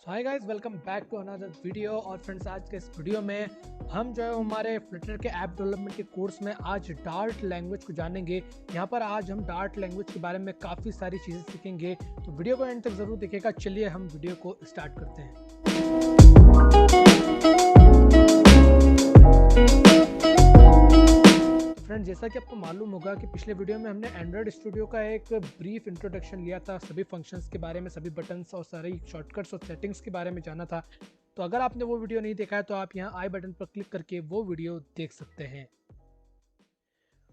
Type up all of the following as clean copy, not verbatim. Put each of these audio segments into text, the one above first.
Hi guys, welcome back to another video. और friends, आज के इस वीडियो में हम जो है हमारे फ्लटर के ऐप डेवलपमेंट के कोर्स में आज डार्ट लैंग्वेज को जानेंगे। यहाँ पर आज हम डार्ट लैंग्वेज के बारे में काफ़ी सारी चीज़ें सीखेंगे, तो वीडियो को एंड तक ज़रूर देखिएगा। चलिए हम वीडियो को स्टार्ट करते हैं। फ्रेंड्स, जैसा कि आपको मालूम होगा कि पिछले वीडियो में हमने एंड्रॉयड स्टूडियो का एक ब्रीफ इंट्रोडक्शन लिया था, सभी फंक्शंस के बारे में, सभी बटन्स और सारी शॉर्टकट्स और सेटिंग्स के बारे में जाना था। तो अगर आपने वो वीडियो नहीं देखा है तो आप यहाँ आई बटन पर क्लिक करके वो वीडियो देख सकते हैं।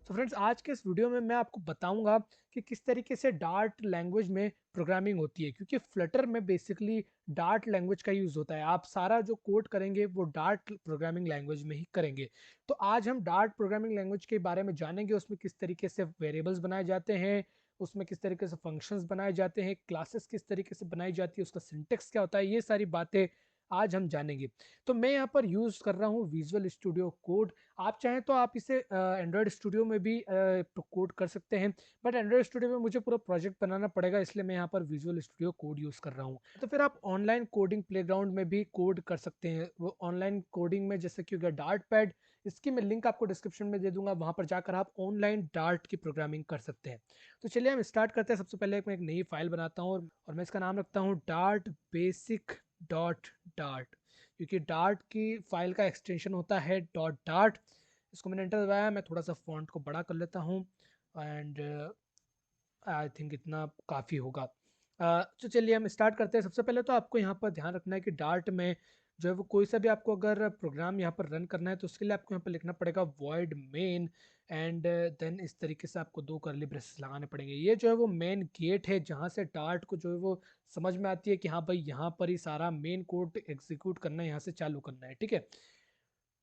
तो फ्रेंड्स, आज के इस वीडियो में मैं आपको बताऊंगा कि किस तरीके से डार्ट लैंग्वेज में प्रोग्रामिंग होती है, क्योंकि फ्लटर में बेसिकली डार्ट लैंग्वेज का यूज़ होता है। आप सारा जो कोड करेंगे वो डार्ट प्रोग्रामिंग लैंग्वेज में ही करेंगे। तो आज हम डार्ट प्रोग्रामिंग लैंग्वेज के बारे में जानेंगे, उसमें किस तरीके से वेरिएबल्स बनाए जाते हैं, उसमें किस तरीके से फंक्शंस बनाए जाते हैं, क्लासेस किस तरीके से बनाई जाती है, उसका सिंटेक्स क्या होता है, ये सारी बातें आज हम जानेंगे। तो मैं यहाँ पर यूज़ कर रहा हूँ विजुअल स्टूडियो कोड। आप चाहें तो आप इसे एंड्रॉयड स्टूडियो में भी कोड कर सकते हैं, बट एंड्रॉयड स्टूडियो में मुझे पूरा प्रोजेक्ट बनाना पड़ेगा, इसलिए मैं यहाँ पर विजुअल स्टूडियो कोड यूज़ कर रहा हूँ। तो फिर आप ऑनलाइन कोडिंग प्लेग्राउंड में भी कोड कर सकते हैं। वो ऑनलाइन कोडिंग में जैसे कि हो गया डार्ट पैड, इसकी मैं लिंक आपको डिस्क्रिप्शन में दे दूंगा, वहाँ पर जाकर आप ऑनलाइन डार्ट की प्रोग्रामिंग कर सकते हैं। तो चलिए हम स्टार्ट करते हैं। सबसे पहले मैं एक नई फाइल बनाता हूँ और मैं इसका नाम रखता हूँ डार्ट बेसिक डॉट डार्ट, क्योंकि डार्ट की फाइल का एक्सटेंशन होता है डॉट डार्ट। इसको मैंने एंटर दबाया, मैं थोड़ा सा फॉन्ट को बड़ा कर लेता हूँ एंड आई थिंक इतना काफ़ी होगा। तो चलिए हम स्टार्ट करते हैं। सबसे पहले तो आपको यहाँ पर ध्यान रखना है कि डार्ट में जो है वो कोई सा भी आपको अगर प्रोग्राम यहाँ पर रन करना है तो उसके लिए आपको यहाँ पर लिखना पड़ेगा वॉइड मेन एंड देन इस तरीके से आपको दो कर्ली ब्रेसेस लगाने पड़ेंगे। ये जो है वो मेन गेट है जहाँ से डार्ट को जो है वो समझ में आती है कि हाँ भाई, यहाँ पर ही सारा मेन कोड एग्जीक्यूट करना है, यहाँ से चालू करना है। ठीक है,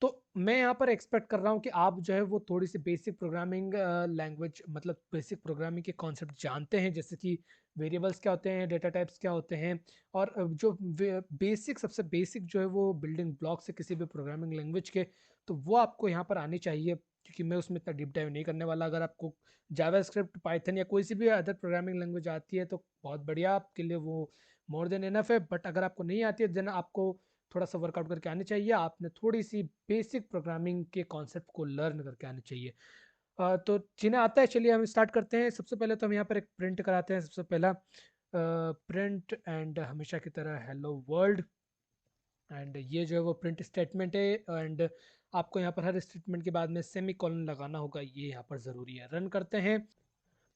तो मैं यहाँ पर एक्सपेक्ट कर रहा हूँ कि आप जो है वो थोड़ी सी बेसिक प्रोग्रामिंग लैंग्वेज, मतलब बेसिक प्रोग्रामिंग के कॉन्सेप्ट जानते हैं, जैसे कि वेरिएबल्स क्या होते हैं, डेटा टाइप्स क्या होते हैं, और जो बेसिक, सबसे बेसिक जो है वो बिल्डिंग ब्लॉक्स है किसी भी प्रोग्रामिंग लैंग्वेज के, तो वो आपको यहाँ पर आनी चाहिए। क्योंकि मैं उसमें इतना डीप डाइव नहीं करने वाला। अगर आपको जावास्क्रिप्ट, पाइथन या कोई सी भी अदर प्रोग्रामिंग लैंग्वेज आती है तो बहुत बढ़िया, आपके लिए वो मोर देन इनफ है। बट अगर आपको नहीं आती है देन आपको थोड़ा सा वर्कआउट करके आनी चाहिए। आपने थोड़ी सी बेसिक प्रोग्रामिंग के कॉन्सेप्ट को लर्न करके आनी चाहिए। तो जिन्हें आता है, चलिए हम स्टार्ट करते हैं। सबसे पहले तो हम यहाँ पर एक प्रिंट कराते हैं। सबसे पहला प्रिंट एंड हमेशा की तरह हेलो वर्ल्ड, एंड ये जो है वो प्रिंट स्टेटमेंट है। एंड आपको यहाँ पर हर स्टेटमेंट के बाद में सेमी कॉलन लगाना होगा, ये यहाँ पर ज़रूरी है। रन करते हैं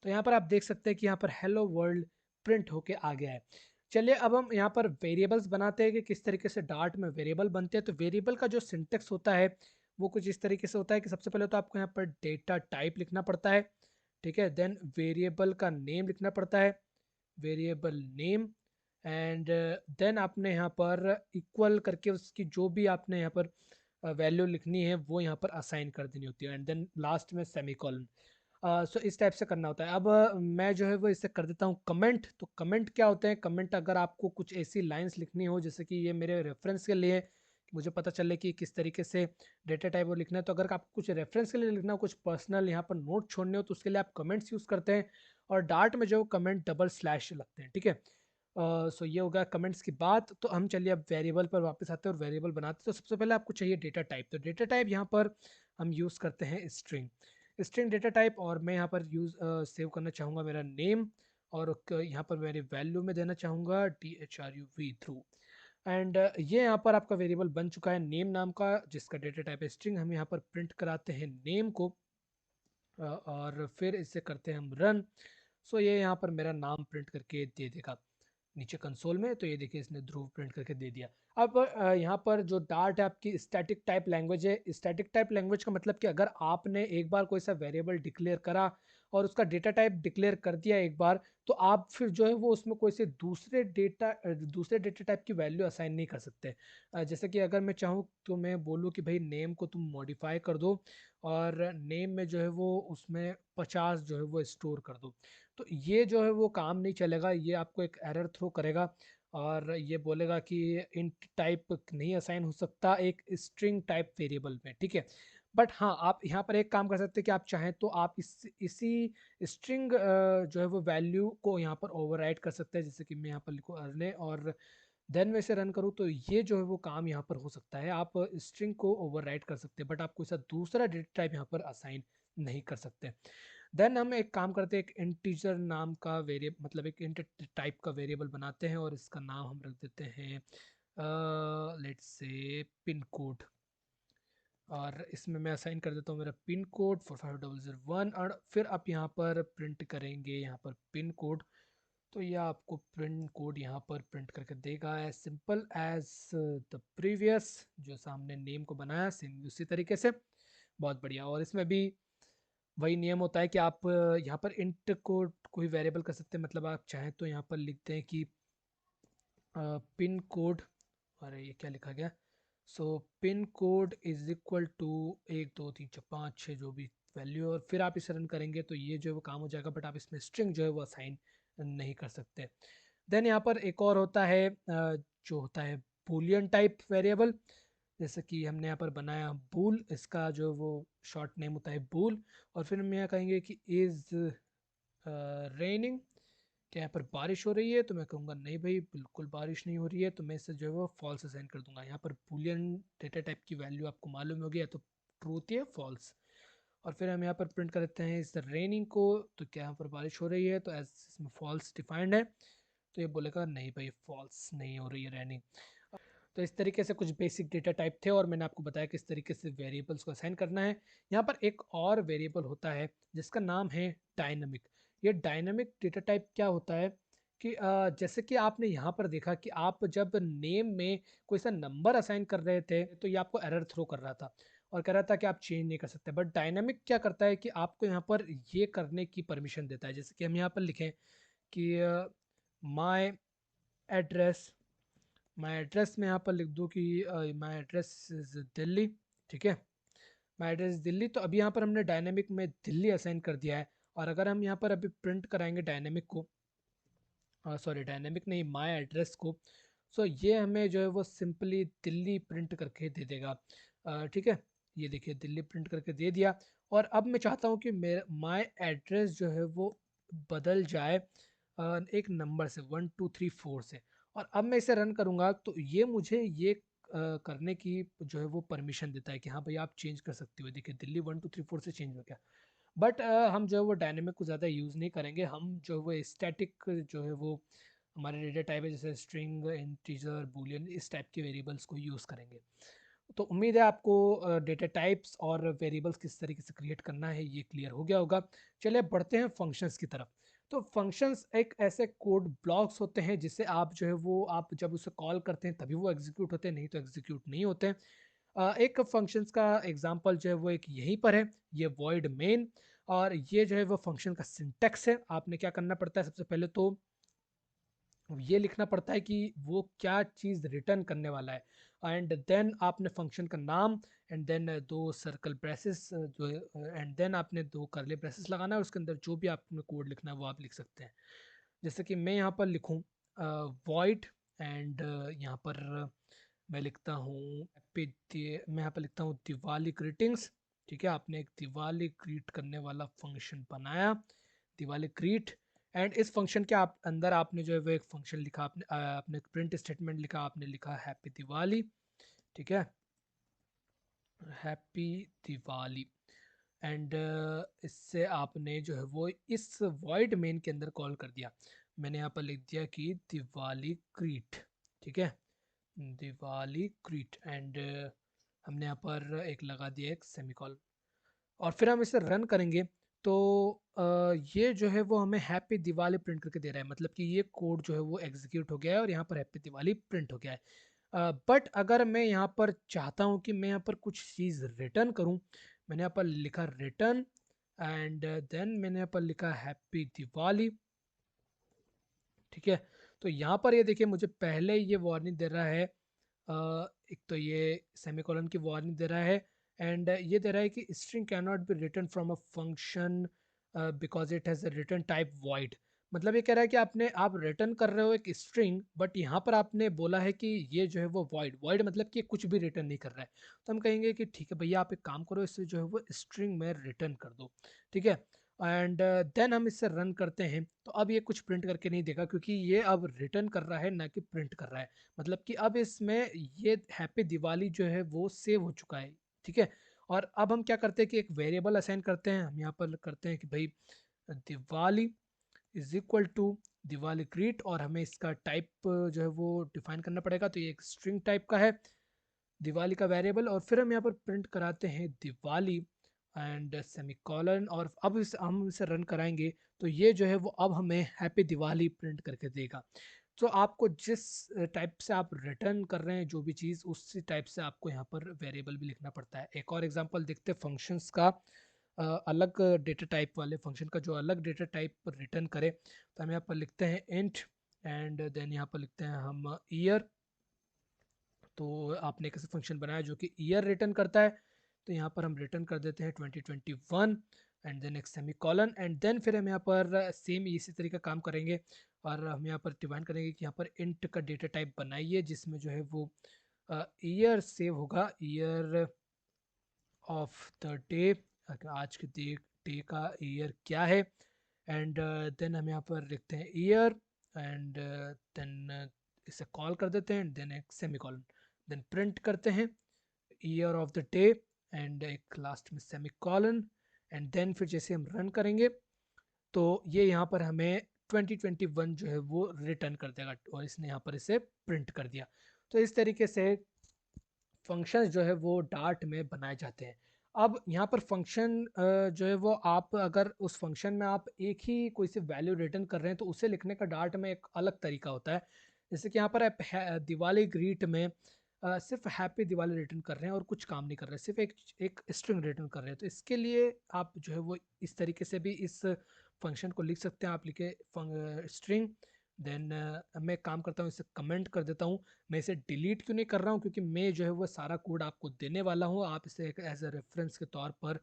तो यहाँ पर आप देख सकते हैं कि यहाँ पर हेलो वर्ल्ड प्रिंट होके आ गया है। चलिए अब हम यहाँ पर वेरिएबल्स बनाते हैं कि किस तरीके से डार्ट में वेरिएबल बनते हैं। तो वेरिएबल का जो सिंटेक्स होता है वो कुछ इस तरीके से होता है कि सबसे पहले तो आपको यहाँ पर डेटा टाइप लिखना पड़ता है। ठीक है, देन वेरिएबल का नेम लिखना पड़ता है, वेरिएबल नेम, एंड देन आपने यहाँ पर इक्वल करके उसकी जो भी आपने यहाँ पर वैल्यू लिखनी है वो यहाँ पर असाइन कर देनी होती है, एंड देन लास्ट में सेमीकोलन। सो इस टाइप से करना होता है। अब मैं जो है वो इससे कर देता हूँ कमेंट। तो कमेंट क्या होते हैं? कमेंट अगर आपको कुछ ऐसी लाइंस लिखनी हो, जैसे कि ये मेरे रेफरेंस के लिए, कि मुझे पता चले कि किस तरीके से डेटा टाइप वो लिखना है, तो अगर आपको कुछ रेफरेंस के लिए लिखना हो, कुछ पर्सनल यहाँ पर नोट छोड़ने हो, तो उसके लिए आप कमेंट्स यूज़ करते हैं। और डार्ट में जो कमेंट डबल स्लैश लगते हैं। ठीक है, सो ये होगा कमेंट्स की बात। तो हम चलिए अब वेरिएबल पर वापस आते हैं और वेरिएबल बनाते हैं। तो सबसे पहले आपको चाहिए डेटा टाइप। तो डेटा टाइप यहाँ पर हम यूज़ करते हैं स्ट्रिंग, स्ट्रिंग डेटा टाइप। और मैं यहाँ पर यूज़ सेव करना चाहूँगा मेरा नेम, और यहाँ पर मेरी वैल्यू में देना चाहूँगा THRUV थ्रू। एंड ये यहाँ पर आपका वेरिएबल बन चुका है नेम नाम का, जिसका डेटा टाइप है स्ट्रिंग। हम यहाँ पर प्रिंट कराते हैं नेम को, और फिर इसे करते हैं हम रन। सो ये यहाँ पर मेरा नाम प्रिंट करके दे देगा नीचे कंसोल में। तो ये देखिए, इसने ध्रुव प्रिंट करके दे दिया। अब यहाँ पर जो डार्ट है आपकी स्टैटिक टाइप लैंग्वेज है। स्टैटिक टाइप लैंग्वेज का मतलब कि अगर आपने एक बार कोई सा वेरिएबल डिक्लेयर करा और उसका डेटा टाइप डिक्लेयर कर दिया एक बार, तो आप फिर जो है वो उसमें कोई से दूसरे डेटा टाइप की वैल्यू असाइन नहीं कर सकते। जैसे कि अगर मैं चाहूँ तो मैं बोलूँ कि भाई नेम को तुम मॉडिफाई कर दो, और नेम में जो है वो उसमें 50 जो है वो स्टोर कर दो, तो ये जो है वो काम नहीं चलेगा। ये आपको एक एरर थ्रो करेगा और ये बोलेगा कि इंट टाइप नहीं असाइन हो सकता एक स्ट्रिंग टाइप वेरिएबल में। ठीक है, बट हाँ, आप यहाँ पर एक काम कर सकते हैं कि आप चाहें तो आप इसी स्ट्रिंग जो है वो वैल्यू को यहाँ पर ओवरराइड कर सकते हैं। जैसे कि मैं यहाँ पर लिखूँ अर्ले, और देन मैं इसे रन करूँ तो ये जो है वो काम यहाँ पर हो सकता है। आप स्ट्रिंग को ओवरराइट कर सकते हैं, बट आप कोई सा दूसरा डेटा टाइप यहाँ पर असाइन नहीं कर सकते। देन हम एक काम करते हैं, एक इंटीजर नाम का वेरिएबल, मतलब एक इंट टाइप का वेरिएबल बनाते हैं और इसका नाम हम रख देते हैं लेट्स से पिन कोड। और इसमें मैं असाइन कर देता हूँ मेरा पिन कोड 45001, और फिर आप यहाँ पर प्रिंट करेंगे यहाँ पर पिन कोड। तो यह आपको प्रिंट कोड यहाँ पर प्रिंट करके देगा as simple as the previous, जो सामने नेम को बनाया सेम उसी तरीके से। बहुत बढ़िया। और इसमें भी वही नियम होता है कि आप यहाँ पर इंट को कोई वेरिएबल कर सकते हैं, मतलब आप चाहें तो यहाँ पर लिखते हैं कि पिन कोड, अरे ये क्या लिखा गया, so pin code is equal to 1 2 3 4 5 6 जो भी वैल्यू, और फिर आप इसे रन करेंगे तो ये जो है वो काम हो जाएगा, बट आप इसमें स्ट्रिंग जो है वो असाइन नहीं कर सकते। देन यहाँ पर एक और होता है जो होता है बूलियन टाइप वेरिएबल, जैसे कि हमने यहाँ पर बनाया बूल, इसका जो वो शॉर्ट नेम होता है बूल। और फिर हम यहाँ कहेंगे कि इज़ रेनिंग, क्या यहाँ पर बारिश हो रही है, तो मैं कहूँगा नहीं भाई बिल्कुल बारिश नहीं हो रही है, तो मैं इसे जो है वो फॉल्स असाइन कर दूंगा। यहाँ पर बूलियन डेटा टाइप की वैल्यू आपको मालूम होगी, या तो ट्रू होती है फॉल्स। और फिर हम यहाँ पर प्रिंट कर देते हैं इस रेनिंग को, तो क्या यहाँ पर बारिश हो रही है, तो एज इसमें फॉल्स डिफाइंड है, तो ये बोलेगा नहीं भाई फॉल्स नहीं हो रही है रेनिंग। तो इस तरीके से कुछ बेसिक डेटा टाइप थे, और मैंने आपको बताया किस तरीके से वेरिएबल्स को असाइन करना है। यहाँ पर एक और वेरिएबल होता है जिसका नाम है डायनामिक। ये डायनामिक डेटा टाइप क्या होता है कि जैसे कि आपने यहाँ पर देखा कि आप जब नेम में कोई सा नंबर असाइन कर रहे थे तो ये आपको एरर थ्रो कर रहा था और कह रहा था कि आप चेंज नहीं कर सकते, बट डायनामिक क्या करता है कि आपको यहाँ पर ये करने की परमिशन देता है। जैसे कि हम यहाँ पर लिखें कि माई एड्रेस, मैं एड्रेस में यहाँ पर लिख दूँ कि माई एड्रेस इज़ दिल्ली, ठीक है, माई एड्रेस दिल्ली। तो अभी यहाँ पर हमने डायनेमिक में दिल्ली असाइन कर दिया है। और अगर हम यहाँ पर अभी प्रिंट कराएंगे डायनेमिक को, सॉरी डायनेमिक नहीं, माई एड्रेस को, सो ये हमें जो है वो सिंपली दिल्ली प्रिंट करके दे देगा। ठीक है, ये देखिए दिल्ली प्रिंट करके दे दिया। और अब मैं चाहता हूँ कि मेरा माई एड्रेस जो है वो बदल जाए एक नंबर से 1234 से। और अब मैं इसे रन करूँगा तो ये मुझे ये करने की जो है वो परमिशन देता है कि हाँ भाई आप चेंज कर सकते हो। देखिए दिल्ली 1234 से चेंज हो गया। बट हम जो है वो डायनेमिक को ज़्यादा यूज़ नहीं करेंगे, हम जो है वो स्टैटिक जो है वो हमारे डेटा टाइप है जैसे स्ट्रिंग, इंटीजर, बूलियन, इस टाइप के वेरिएबल्स को यूज़ करेंगे। तो उम्मीद है आपको डेटा टाइप्स और वेरिएबल्स किस तरीके से क्रिएट करना है ये क्लियर हो गया होगा। चलिए बढ़ते हैं फंक्शंस की तरफ। तो फंक्शंस एक ऐसे कोड ब्लॉक्स होते हैं जिसे आप जो है वो आप जब उसे कॉल करते हैं तभी वो एग्जीक्यूट होते हैं, नहीं तो एग्जीक्यूट नहीं होते हैं। एक फंक्शंस का एग्जांपल जो है वो एक यहीं पर है, ये वॉइड मेन। और ये जो है वो फंक्शन का सिंटेक्स है। आपने क्या करना पड़ता है, सबसे पहले तो ये लिखना पड़ता है कि वो क्या चीज़ रिटर्न करने वाला है, एंड देन आपने फंक्शन का नाम, एंड देन दो सर्कल ब्रेसेस जो एंड देन आपने दो करली ब्रेसेस लगाना है, उसके अंदर जो भी आपने कोड लिखना है वो आप लिख सकते हैं। जैसे कि मैं यहाँ पर लिखूँ वॉइड, एंड यहाँ पर मैं लिखता हूँ मैं यहाँ पर लिखता हूँ दिवाली ग्रीटिंग्स। ठीक है, आपने एक दिवाली ग्रीट करने वाला फंक्शन बनाया, दिवाली ग्रीट। एंड इस फंक्शन के आप अंदर आपने जो है वो एक फंक्शन लिखा, आपने प्रिंट स्टेटमेंट लिखा, आपने लिखा हैप्पी दिवाली। ठीक है, हैप्पी दिवाली। एंड इससे आपने जो है वो इस वॉइड मेन के अंदर कॉल कर दिया। मैंने यहाँ पर लिख दिया कि दिवाली ग्रीट। ठीक है, दिवाली ग्रीट, एंड हमने यहाँ पर एक लगा दिया एक सेमीकॉलन। और फिर हम इसे रन करेंगे तो ये जो है वो हमें हैप्पी दिवाली प्रिंट करके दे रहा है, मतलब कि ये कोड जो है वो एग्जीक्यूट हो गया है और यहाँ पर हैप्पी दिवाली प्रिंट हो गया है। बट अगर मैं यहाँ पर चाहता हूँ कि मैं यहाँ पर कुछ चीज़ रिटर्न करूँ, मैंने यहाँ पर लिखा रिटर्न, एंड देन मैंने यहाँ पर लिखा हैप्पी दिवाली। ठीक है, तो यहाँ पर ये देखिए मुझे पहले ये वार्निंग दे रहा है, एक तो ये सेमीकोलन की वार्निंग दे रहा है, एंड ये दे रहा है कि string can not be return from a function because it has a return type void. मतलब ये कह रहा है कि आप रिटर्न कर रहे हो एक स्ट्रिंग, बट यहाँ पर आपने बोला है कि ये जो है वो वॉइड, वॉइड मतलब कि कुछ भी रिटर्न नहीं कर रहा है। तो हम कहेंगे कि ठीक है भैया आप एक काम करो, इससे जो है वो स्ट्रिंग में रिटर्न कर दो। ठीक है, एंड देन हम इससे रन करते हैं तो अब ये कुछ प्रिंट करके नहीं देगा, क्योंकि ये अब रिटर्न कर रहा है ना कि प्रिंट कर रहा है। मतलब कि अब इसमें ये हैप्पी दिवाली जो है वो सेव हो चुका है। ठीक है, और अब हम क्या करते हैं कि एक वेरिएबल असाइन करते हैं। हम यहाँ पर करते हैं कि भाई Diwali is equal to Diwali greet, और हमें इसका टाइप जो है वो डिफाइन करना पड़ेगा। तो ये एक स्ट्रिंग टाइप का है दिवाली का वेरिएबल, और फिर हम यहाँ पर प्रिंट कराते हैं दिवाली एंड सेमीकोलन। और अब हम इसे रन कराएंगे तो ये जो है वो अब हमें हैप्पी दिवाली प्रिंट करके देगा। तो आपको जिस टाइप से आप रिटर्न कर रहे हैं जो भी चीज़, उसी टाइप से आपको यहाँ पर वेरिएबल भी लिखना पड़ता है। एक और एग्जांपल देखते हैं फंक्शंस का, अलग डेटा टाइप वाले फंक्शन का जो अलग डेटा टाइप रिटर्न करे। तो हम यहाँ पर लिखते हैं इंट, एंड देन यहाँ पर लिखते हैं हम ईयर। तो आपने कैसे फंक्शन बनाया जो कि ईयर रिटर्न करता है, तो यहाँ पर हम रिटर्न कर देते हैं 2021 एंड देन एक सेमी कॉलन, एंड देन फिर हम यहाँ पर सेम इसी तरीके का काम करेंगे। और हम यहाँ पर डिफाइन करेंगे कि यहाँ पर इंट का डेटा टाइप बनाइए जिसमें जो है वो ईयर सेव होगा, ईयर ऑफ द डे, आज के डे का ईयर क्या है। एंड देन हम यहाँ पर लिखते हैं ईयर, एंड देन इसे कॉल कर देते हैं, देन एक सेमी कॉलन, देन प्रिंट करते हैं year of the day and एक लास्ट में सेमी कॉलन। एंड देन फिर जैसे हम रन करेंगे तो ये यहाँ पर हमें 2021 जो है वो रिटर्न कर देगा, और इसने यहाँ पर इसे प्रिंट कर दिया। तो इस तरीके से फंक्शंस जो है वो डार्ट में बनाए जाते हैं। अब यहाँ पर फंक्शन जो है वो आप अगर उस फंक्शन में आप एक ही कोई सी वैल्यू रिटर्न कर रहे हैं तो उसे लिखने का डार्ट में एक अलग तरीका होता है। जैसे कि यहाँ पर आप दिवाली ग्रीट में सिर्फ हैप्पी दिवाली रिटर्न कर रहे हैं और कुछ काम नहीं कर रहे हैं, सिर्फ एक एक स्ट्रिंग रिटर्न कर रहे हैं। तो इसके लिए आप जो है वो इस तरीके से भी इस फंक्शन को लिख सकते हैं। आप लिखे स्ट्रिंग, देन मैं काम करता हूँ, इसे कमेंट कर देता हूँ। मैं इसे डिलीट क्यों नहीं कर रहा हूँ, क्योंकि मैं जो है वो सारा कोड आपको देने वाला हूँ, आप इसे एक एज अ रेफरेंस के तौर पर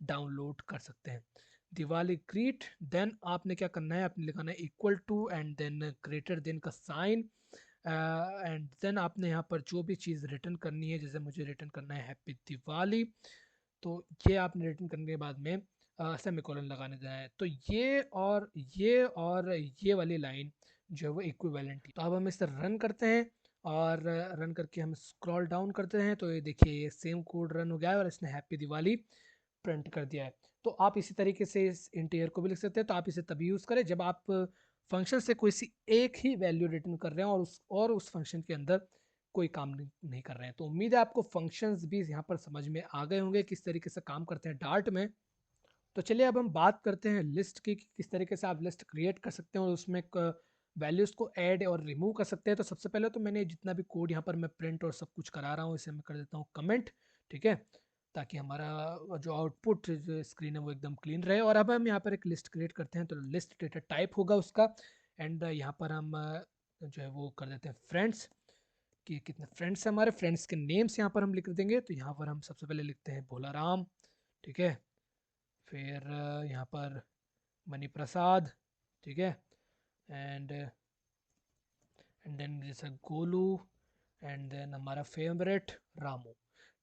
डाउनलोड कर सकते हैं। दिवाली ग्रीट, देन आपने क्या करना है, आपने लिखाना है equal to and then greater than का साइन, एंड देन आपने यहाँ पर जो भी चीज़ रिटर्न करनी है, जैसे मुझे रिटर्न करना है हैप्पी दिवाली, तो ये आपने रिटर्न करने के बाद में सेमीकोलन लगाने देना है। तो ये वाली लाइन जो है वो इक्विवेलेंट है। तो अब हम इसे रन करते हैं, और रन करके हम स्क्रॉल डाउन करते हैं तो ये देखिए ये सेम कोड रन हो गया है और इसने हैप्पी दिवाली प्रिंट कर दिया है। तो आप इसी तरीके से इस इंटीरियर को भी लिख सकते हैं। तो आप इसे तभी यूज़ करें जब आप फंक्शन से कोई सी एक ही वैल्यू रिटर्न कर रहे हैं और उस फंक्शन के अंदर कोई काम नहीं कर रहे हैं। तो उम्मीद है आपको फंक्शंस भी यहाँ पर समझ में आ गए होंगे किस तरीके से काम करते हैं डार्ट में। तो चलिए अब हम बात करते हैं लिस्ट की कि किस तरीके से आप लिस्ट क्रिएट कर सकते हैं और उसमें वैल्यूज़ को ऐड और रिमूव कर सकते हैं। तो सबसे पहले तो मैंने जितना भी कोड यहाँ पर मैं प्रिंट और सब कुछ करा रहा हूँ इसे मैं कर देता हूँ कमेंट। ठीक है, ताकि हमारा जो आउटपुट जो स्क्रीन है वो एकदम क्लीन रहे। और अब हम यहाँ पर एक लिस्ट क्रिएट करते हैं, तो लिस्ट डेटा टाइप होगा उसका। एंड यहाँ पर हम जो है वो कर देते हैं फ्रेंड्स, कि कितने फ्रेंड्स हैं हमारे, फ्रेंड्स के नेम्स यहाँ पर हम लिख देंगे। तो यहाँ पर हम सबसे पहले लिखते हैं भोला राम। ठीक है, फिर यहाँ पर मनी प्रसाद। ठीक है, एंड देन जैसे गोलू, एंड देन हमारा फेवरेट रामू।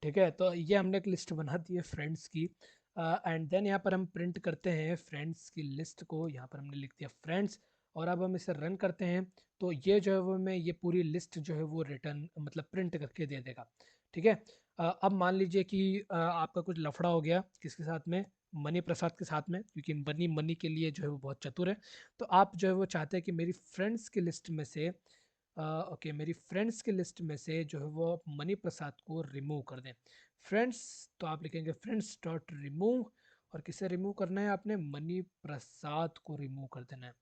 ठीक है, तो ये हमने एक लिस्ट बना दी है फ्रेंड्स की। एंड देन यहाँ पर हम प्रिंट करते हैं फ्रेंड्स की लिस्ट को, यहाँ पर हमने लिख दिया फ्रेंड्स। और अब हम इसे रन करते हैं तो ये जो है वो मैं ये पूरी लिस्ट जो है वो रिटर्न मतलब प्रिंट करके दे देगा। ठीक है, अब मान लीजिए कि आपका कुछ लफड़ा हो गया किसके साथ में, मनी प्रसाद के साथ में, क्योंकि मनी मनी के लिए जो है वो बहुत चतुर है। तो आप जो है वो चाहते हैं कि मेरी फ्रेंड्स की लिस्ट में से ओके मेरी फ्रेंड्स की लिस्ट में से जो है वो मनी प्रसाद को रिमूव कर दें। फ्रेंड्स, तो आप लिखेंगे फ्रेंड्स डॉट रिमूव, और किसे रिमूव करना है, आपने मनी प्रसाद को रिमूव कर देना है।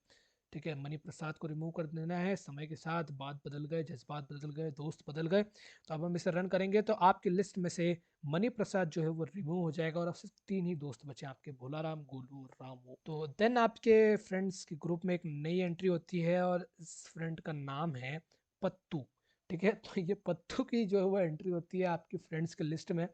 ठीक है, मनी प्रसाद को रिमूव कर देना है। समय के साथ बात बदल गए, जज्बात बदल गए, दोस्त बदल गए। तो अब हम इसे रन करेंगे तो आपकी लिस्ट में से मनी प्रसाद जो है वो रिमूव हो जाएगा और अब सिर्फ 3 ही दोस्त बचे आपके, भोला राम, गोलू और रामू। तो देन आपके फ्रेंड्स के ग्रुप में एक नई एंट्री होती है और इस फ्रेंड का नाम है पत्तू। ठीक है, तो ये पत्तू की जो है वो एंट्री होती है आपकी फ्रेंड्स के लिस्ट में।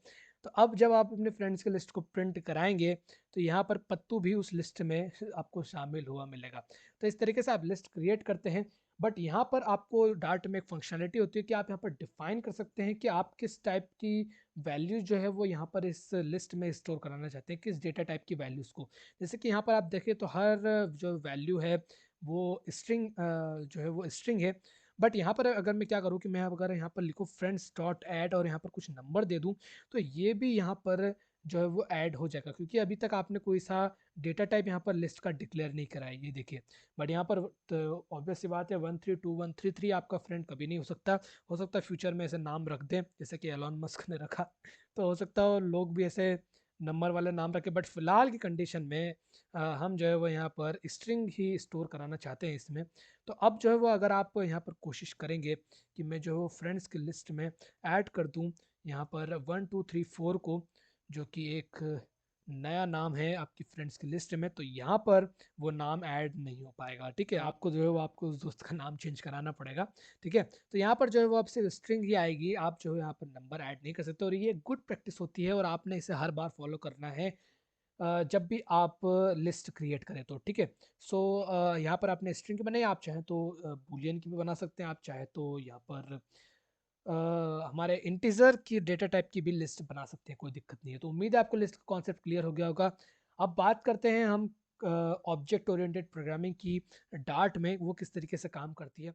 तो तो अब जब आप अपने फ्रेंड्स की लिस्ट को प्रिंट कराएंगे तो यहाँ पर पत्तू भी उस लिस्ट में आपको शामिल हुआ मिलेगा। तो इस तरीके से आप लिस्ट क्रिएट करते हैं। बट यहाँ पर आपको डार्ट में एक फंक्शनलिटी होती है कि आप यहाँ पर डिफाइन कर सकते हैं कि आप किस टाइप की वैल्यूज जो है वो यहाँ पर इस लिस्ट में स्टोर कराना चाहते हैं, किस डेटा टाइप की वैल्यूज़ को। जैसे कि यहाँ पर आप देखें तो हर जो वैल्यू है वो स्ट्रिंग जो है वो स्ट्रिंग है। बट यहाँ पर अगर मैं क्या करूँ कि मैं अगर यहाँ पर लिखूँ फ्रेंड्स डॉट ऐड और यहाँ पर कुछ नंबर दे दूँ, तो ये भी यहाँ पर जो है वो ऐड हो जाएगा, क्योंकि अभी तक आपने कोई सा डेटा टाइप यहाँ पर लिस्ट का डिक्लेयर नहीं करा है, ये देखिए। बट यहाँ पर तो ऑब्वियस सी बात है 132133 आपका फ्रेंड कभी नहीं हो सकता। हो सकता है फ्यूचर में ऐसे नाम रख दें जैसे कि एलॉन मस्क ने रखा, तो हो सकता है लोग भी ऐसे नंबर वाले नाम रखे। बट फिलहाल की कंडीशन में हम जो है वो यहाँ पर स्ट्रिंग ही स्टोर कराना चाहते हैं इसमें। तो अब जो है वो अगर आप यहाँ पर कोशिश करेंगे कि मैं जो है वो फ्रेंड्स की लिस्ट में ऐड कर दूँ यहाँ पर 1234 को, जो कि एक नया नाम है आपकी फ्रेंड्स की लिस्ट में, तो यहाँ पर वो नाम ऐड नहीं हो पाएगा। ठीक है, आपको जो है वो आपको उस दोस्त का नाम चेंज कराना पड़ेगा। ठीक है, तो यहाँ पर जो है वो आपसे स्ट्रिंग ही आएगी, आप जो है यहाँ पर नंबर ऐड नहीं कर सकते। और ये गुड प्रैक्टिस होती है और आपने इसे हर बार फॉलो करना है जब भी आप लिस्ट क्रिएट करें तो। ठीक है, सो यहाँ पर आपने स्ट्रिंग की बनाई, आप चाहें तो बूलियन की भी बना सकते हैं, आप चाहे तो यहाँ पर हमारे इंटीजर की डेटा टाइप की भी लिस्ट बना सकते हैं, कोई दिक्कत नहीं है। तो उम्मीद है आपको लिस्ट का कॉन्सेप्ट क्लियर हो गया होगा। अब बात करते हैं हम ऑब्जेक्ट ओरिएंटेड प्रोग्रामिंग की, डार्ट में वो किस तरीके से काम करती है।